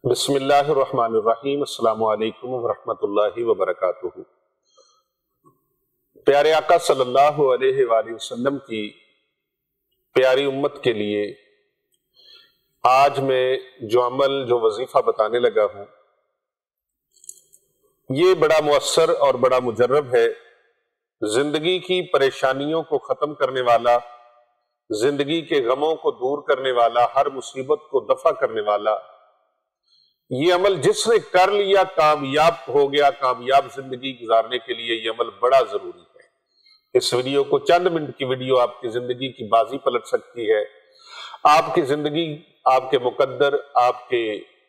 بسم اللہ الرحمن الرحیم۔ السلام علیکم ورحمۃ اللہ وبرکاتہ۔ پیارے آقا صلی اللہ علیہ وآلہ وسلم کی پیاری امت کے لیے آج میں جو عمل جو وظیفہ بتانے لگا ہوں یہ بڑا مؤثر اور بڑا مجرب ہے، زندگی کی پریشانیوں کو ختم کرنے والا، زندگی کے غموں کو دور کرنے والا، ہر مصیبت کو دفع کرنے والا۔ یہ عمل جس نے کر لیا کامیاب ہو گیا، کامیاب زندگی گزارنے کے لیے یہ عمل بڑا ضروری ہے۔ اس ویڈیو کو چند منٹ کی ویڈیو آپ کی زندگی کی بازی پلٹ سکتی ہے، آپ کی زندگی، آپ کے مقدر، آپ کے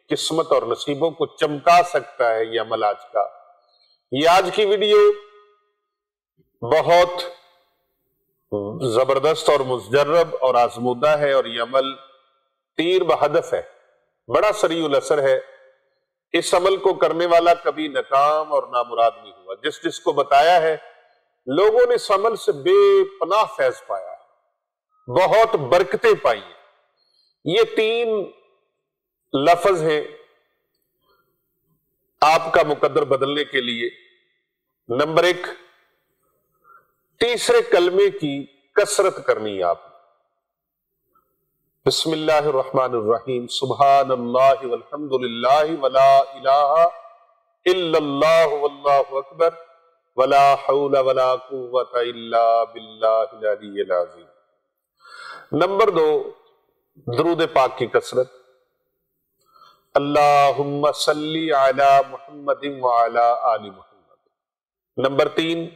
قسمت اور نصیبوں کو چمکا سکتا ہے یہ عمل آج کا۔ یہ آج کی ویڈیو بہت زبردست اور مجرب اور آزمودہ ہے، اور یہ عمل تیر بہدف ہے، بڑا سریع الاثر ہے۔ اس عمل کو کرنے والا کبھی ناکام اور نامراد نہیں ہوا۔ جس کو بتایا ہے لوگوں نے اس عمل سے بے پناہ فیض پایا ہے، بہت برکتیں پائی ہیں۔ یہ 3 لفظ ہیں آپ کا مقدر بدلنے کے لیے۔ نمبر 1، تیسرے کلمے کی کثرت کرنی ہے آپ نے۔ بسم اللہ الرحمن الرحیم، سبحان اللہ والحمد للہ ولا الہ الا اللہ واللہ اکبر ولا حول ولا قوت الا باللہ العلی العظیم۔ نمبر 2، درود پاک کی کثرت، اللہم صلی علی محمد وعلی آل محمد۔ نمبر 3،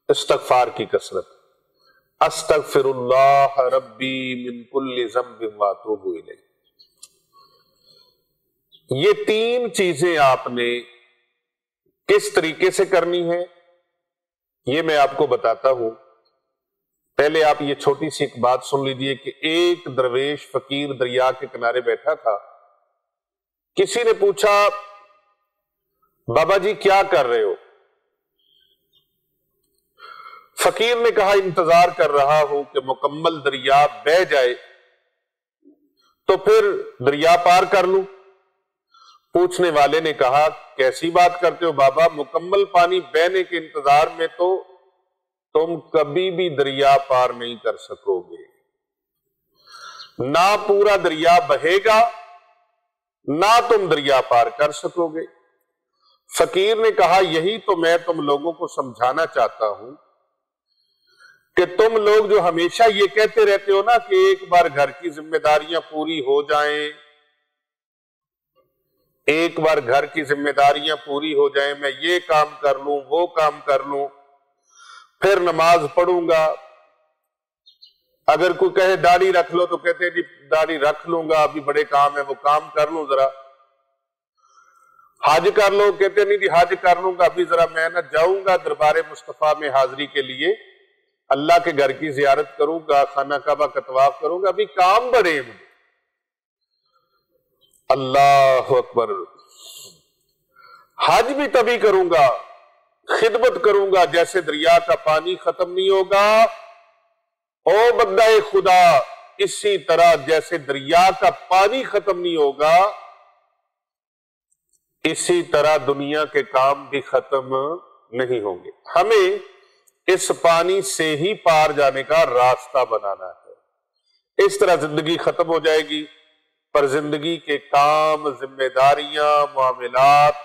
استغفار کی کثرت، استغفر اللہ ربی من کل ذنب واتوب الیہ۔ یہ 3 چیزیں آپ نے کس طریقے سے کرنی ہے یہ میں آپ کو بتاتا ہوں۔ پہلے آپ یہ چھوٹی سی ایک بات سن لیجئے کہ ایک درویش فقیر دریا کے کنارے بیٹھا تھا۔ کسی نے پوچھا، بابا جی کیا کر رہے ہو؟ فقیر نے کہا، انتظار کر رہا ہوں کہ مکمل دریا بہہ جائے تو پھر دریا پار کر لوں۔ پوچھنے والے نے کہا، کیسی بات کرتے ہو بابا، مکمل پانی بہنے کے انتظار میں تو تم کبھی بھی دریا پار نہیں کر سکو گے، نہ پورا دریا بہے گا نہ تم دریا پار کر سکو گے۔ فقیر نے کہا، یہی تو میں تم لوگوں کو سمجھانا چاہتا ہوں کہ تم لوگ جو ہمیشہ یہ کہتے رہتے ہو نا کہ ایک بار گھر کی ذمہ داریاں پوری ہو جائیں، ایک بار گھر کی ذمہ داریاں پوری ہو جائیں، میں یہ کام کر لوں وہ کام کر لوں، پھر نماز پڑھوں گا۔ اگر کوئی کہے داڑھی رکھ لو تو کہتے ہیں جی داڑھی رکھ لوں گا، ابھی بڑے کام ہے وہ کام کر لوں ذرا۔ حج کر لو، کہتے ہیں نہیں جی حج کر لوں گا، ابھی ذرا میں نہ جاؤں گا دربار مصطفیٰ میں حاضری کے لیے، اللہ کے گھر کی زیارت کروں گا، خانہ کعبہ کا طواف کروں گا، ابھی کام بڑے ہیں مجھے۔ اللہ اکبر، حج بھی تبھی کروں گا، خدمت کروں گا جیسے دریا کا پانی ختم نہیں ہوگا۔ او بندہ خدا، اسی طرح جیسے دریا کا پانی ختم نہیں ہوگا اسی طرح دنیا کے کام بھی ختم نہیں ہوں گے۔ ہمیں اس پانی سے ہی پار جانے کا راستہ بنانا ہے۔ اس طرح زندگی ختم ہو جائے گی، پر زندگی کے کام، ذمہ داریاں، معاملات،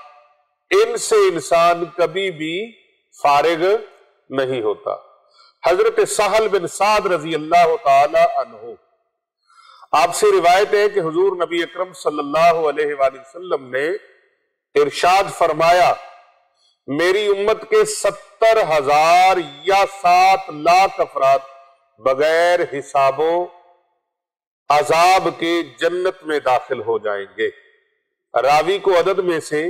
ان سے انسان کبھی بھی فارغ نہیں ہوتا۔ حضرت سہل بن سعد رضی اللہ تعالی عنہ، آپ سے روایت ہے کہ حضور نبی اکرم صلی اللہ علیہ وآلہ وسلم نے ارشاد فرمایا، میری امت کے 70,000 یا 7 لاکھ افراد بغیر حساب و عذاب کے جنت میں داخل ہو جائیں گے۔ راوی کو عدد میں سے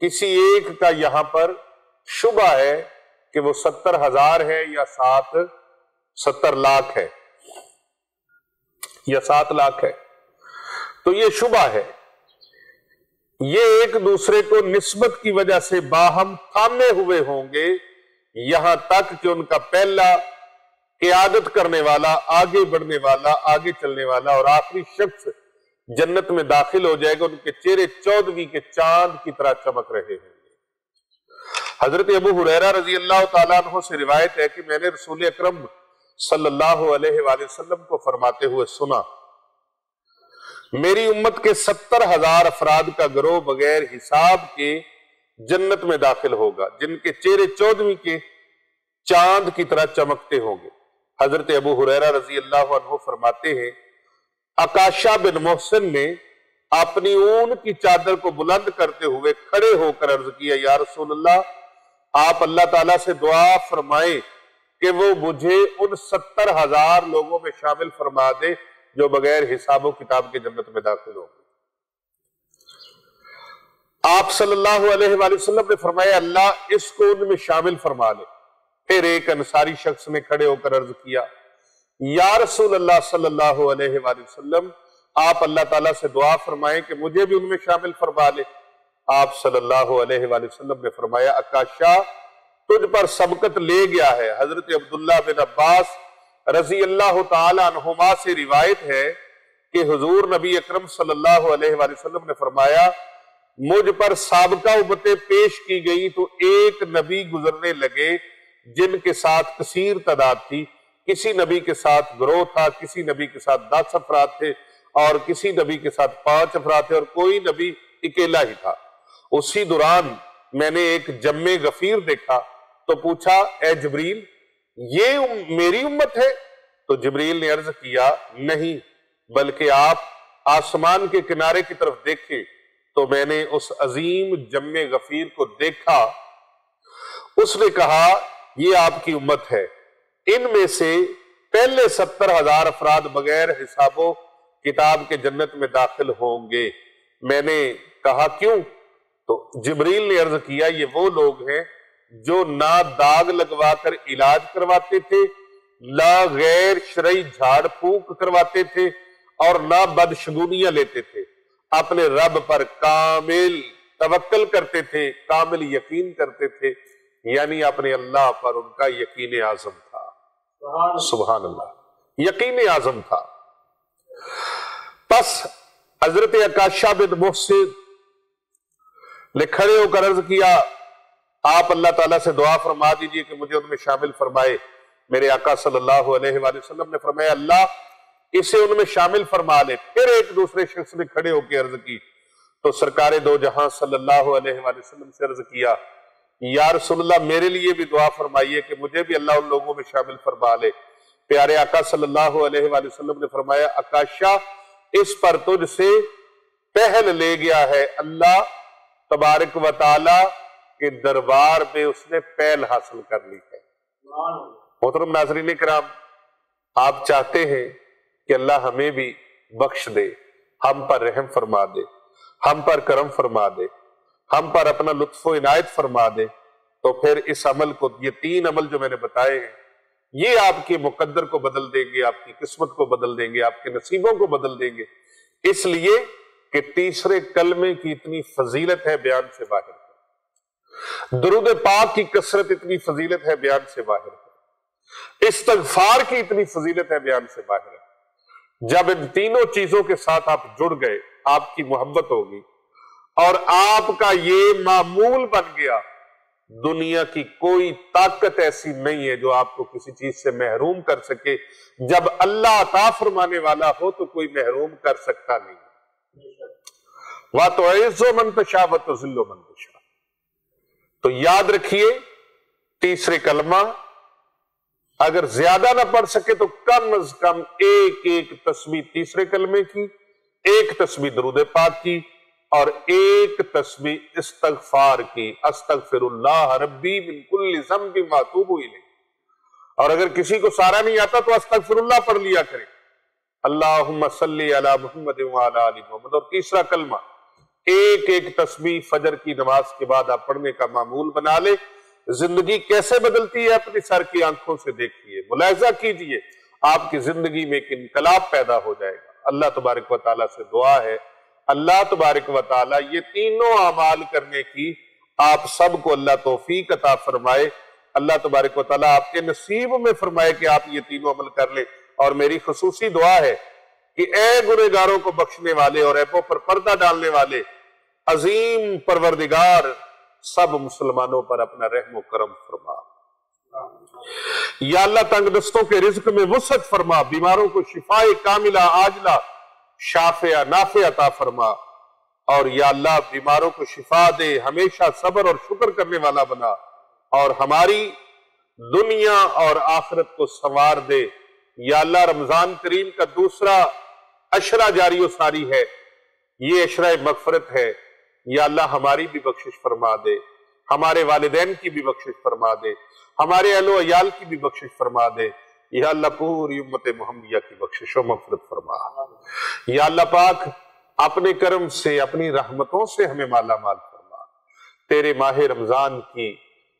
کسی ایک کا یہاں پر شبہ ہے کہ وہ 70,000 ہے یا 70 لاکھ ہے یا 7 لاکھ ہے، تو یہ شبہ ہے۔ یہ ایک دوسرے کو نسبت کی وجہ سے باہم تھامے ہوئے ہوں گے، یہاں تک کہ ان کا پہلا قیادت کرنے والا، آگے بڑھنے والا، آگے چلنے والا اور آخری شخص جنت میں داخل ہو جائے گا، ان کے چہرے 14ویں کے چاند کی طرح چمک رہے ہیں۔ حضرت ابو ہریرہ رضی اللہ تعالیٰ عنہ سے روایت ہے کہ میں نے رسول اکرم صلی اللہ علیہ وآلہ وسلم کو فرماتے ہوئے سنا، میری امت کے 70,000 افراد کا گروہ بغیر حساب کے جنت میں داخل ہوگا، جن کے چہرے 14ویں کے چاند کی طرح چمکتے ہوں گے۔ حضرت ابو ہریرہ رضی اللہ عنہ فرماتے ہیں، عکاشہ بن محسن نے اپنی اون کی چادر کو بلند کرتے ہوئے کھڑے ہو کر عرض کیا، یا رسول اللہ، آپ اللہ تعالیٰ سے دعا فرمائیں کہ وہ مجھے ان 70,000 لوگوں میں شامل فرما دے جو بغیر حساب و کتاب کے جنت میں داخل ہوں گے۔ آپ صلی اللہ علیہ وآلہ وسلم نے فرمایا، اللہ اس کو ان میں شامل فرما لے۔ پھر ایک انصاری شخص نے کھڑے ہو کر عرض کیا، یا رسول اللہ صلی اللہ علیہ وآلہ وسلم، آپ اللہ تعالیٰ سے دعا فرمائیں کہ مجھے بھی ان میں شامل فرما لے۔ آپ صلی اللہ علیہ وآلہ وسلم نے فرمایا، عکاشہ تجھ پر سبقت لے گیا ہے۔ حضرت عبداللہ بن عباس رضی اللہ تعالی عنہما سے روایت ہے کہ حضور نبی اکرم صلی اللہ علیہ وآلہ وسلم نے فرمایا، مجھ پر سابقہ امتیں پیش کی گئی تو ایک نبی گزرنے لگے جن کے ساتھ کثیر تعداد تھی، کسی نبی کے ساتھ گروہ تھا، کسی نبی کے ساتھ 10 افراد تھے، اور کسی نبی کے ساتھ 5 افراد تھے، اور کوئی نبی اکیلا ہی تھا۔ اسی دوران میں نے ایک جمع غفیر دیکھا تو پوچھا، اے جبریل، یہ میری امت ہے؟ تو جبریل نے عرض کیا، نہیں، بلکہ آپ آسمان کے کنارے کی طرف دیکھیں تو میں نے اس عظیم جمع غفیر کو دیکھا۔ اس نے کہا، یہ آپ کی امت ہے، ان میں سے پہلے 70,000 افراد بغیر حساب و کتاب کے جنت میں داخل ہوں گے۔ میں نے کہا، کیوں؟ تو جبریل نے عرض کیا، یہ وہ لوگ ہیں جو نہ داغ لگوا کر علاج کرواتے تھے، نہ غیر شرعی جھاڑ پھونک کرواتے تھے، اور نہ بدشگونیاں لیتے تھے، اپنے رب پر کامل توکل کرتے تھے، کامل یقین کرتے تھے، یعنی اپنے اللہ پر ان کا یقین اعظم تھا۔ سبحان اللہ، یقین اعظم تھا۔ پس حضرت عکاشہ بن محسن نے کھڑے ہو کر عرض کیا، آپ اللہ تعالیٰ سے دعا فرما دیجئے کہ مجھے ان میں شامل فرمائے۔ میرے آقا صلی اللہ علیہ وآلہ وسلم نے فرمایا، اللہ اسے ان میں شامل فرما لے۔ پھر ایک دوسرے شخص نے کھڑے ہو کے عرض کی تو سرکار دو جہاں صلی اللہ علیہ وآلہ وسلم سے عرض کیا، یا رسول اللہ، میرے لیے بھی دعا فرمائیے کہ مجھے بھی اللہ ان لوگوں میں شامل فرما لے۔ پیارے آقا صلی اللہ علیہ وآلہ وسلم نے فرمایا، عکاشہ، اس پر تجھ سے پہل لے گیا ہے، اللہ تبارک و تعالی کے دربار میں اس نے پہل حاصل کر لی ہے۔ محترم ناظرین کرام، آپ چاہتے ہیں کہ اللہ ہمیں بھی بخش دے، ہم پر رحم فرما دے، ہم پر کرم فرما دے، ہم پر اپنا لطف و عنایت فرما دے، تو پھر اس عمل کو، یہ 3 عمل جو میں نے بتائے ہیں، یہ آپ کے مقدر کو بدل دیں گے، آپ کی قسمت کو بدل دیں گے، آپ کے نصیبوں کو بدل دیں گے، اس لیے کہ تیسرے کلمے کی اتنی فضیلت ہے، بیان سے باہر ہے۔ درود پاک کی کثرت اتنی فضیلت ہے، بیان سے باہر ہے۔ استغفار کی اتنی فضیلت ہے، بیان سے باہر ہے۔ جب ان تینوں چیزوں کے ساتھ آپ جڑ گئے، آپ کی محبت ہوگی اور آپ کا یہ معمول بن گیا، دنیا کی کوئی طاقت ایسی نہیں ہے جو آپ کو کسی چیز سے محروم کر سکے۔ جب اللہ عطا فرمانے والا ہو تو کوئی محروم کر سکتا نہیں۔ وَتُعِزُّ مَن تَشَاءُ وَتُذِلُّ مَن تَشَاءُ۔ تو یاد رکھیے، تیسرے کلمہ اگر زیادہ نہ پڑھ سکے تو کم از کم ایک تسبیح تیسرے کلمے کی، ایک تسبیح درود پاک کی، اور ایک تسبیح استغفار کی، استغفر اللہ ربی من کل ذنب واتوب الیہ۔ اور اگر کسی کو سارا نہیں آتا تو استغفر اللہ پڑھ لیا کرے، اللہم صلی علی محمد وعلی آل محمد۔ اور تیسرا کلمہ ایک تسبیح فجر کی نماز کے بعد آپ پڑھنے کا معمول بنا لے۔ زندگی کیسے بدلتی ہے اپنی سر کی آنکھوں سے دیکھیے، ملاحظہ کیجئے، آپ کی زندگی میں ایک انقلاب پیدا ہو جائے گا۔ اللہ تبارک و تعالیٰ سے دعا ہے، اللہ تبارک و تعالیٰ یہ تینوں اعمال کرنے کی آپ سب کو اللہ توفیق عطا فرمائے۔ اللہ تبارک و تعالیٰ آپ کے نصیب میں فرمائے کہ آپ یہ تینوں عمل کر لیں۔ اور میری خصوصی دعا ہے کہ اے گنہگاروں کو بخشنے والے اور عیبوں پر پردہ ڈالنے والے عظیم پروردگار، سب مسلمانوں پر اپنا رحم و کرم فرما۔ یا اللہ تنگ دستوں کے رزق میں وسعت فرما، بیماروں کو شفاء کاملہ عاجلہ شافعہ نافع عطا فرما، اور یا اللہ بیماروں کو شفا دے، ہمیشہ صبر اور شکر کرنے والا بنا، اور ہماری دنیا اور آخرت کو سنوار دے۔ یا اللہ رمضان کریم کا دوسرا عشرہ جاری و ساری ہے، یہ عشرہ مغفرت ہے، یا اللہ ہماری بھی بخشش فرما دے، ہمارے والدین کی بھی بخشش فرما دے، ہمارے اہل و عیال کی بھی بخشش فرما دے، یا اللہ پوری امت محمدیہ کی بخشش و مغفرت فرما۔ یا اللہ پاک اپنے کرم سے، اپنی رحمتوں سے ہمیں مالا مال فرما۔ تیرے ماہ رمضان کی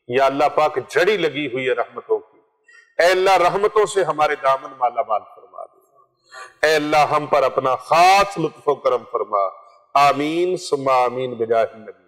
یا اللہ پاک جڑی لگی ہوئی ہے رحمتوں کی، اے اللہ رحمتوں سے ہمارے دامن مالا مال فرما دے۔ اے اللہ ہم پر اپنا خاص لطف و کرم فرما، آمین ثم آمین بجاہ النبی۔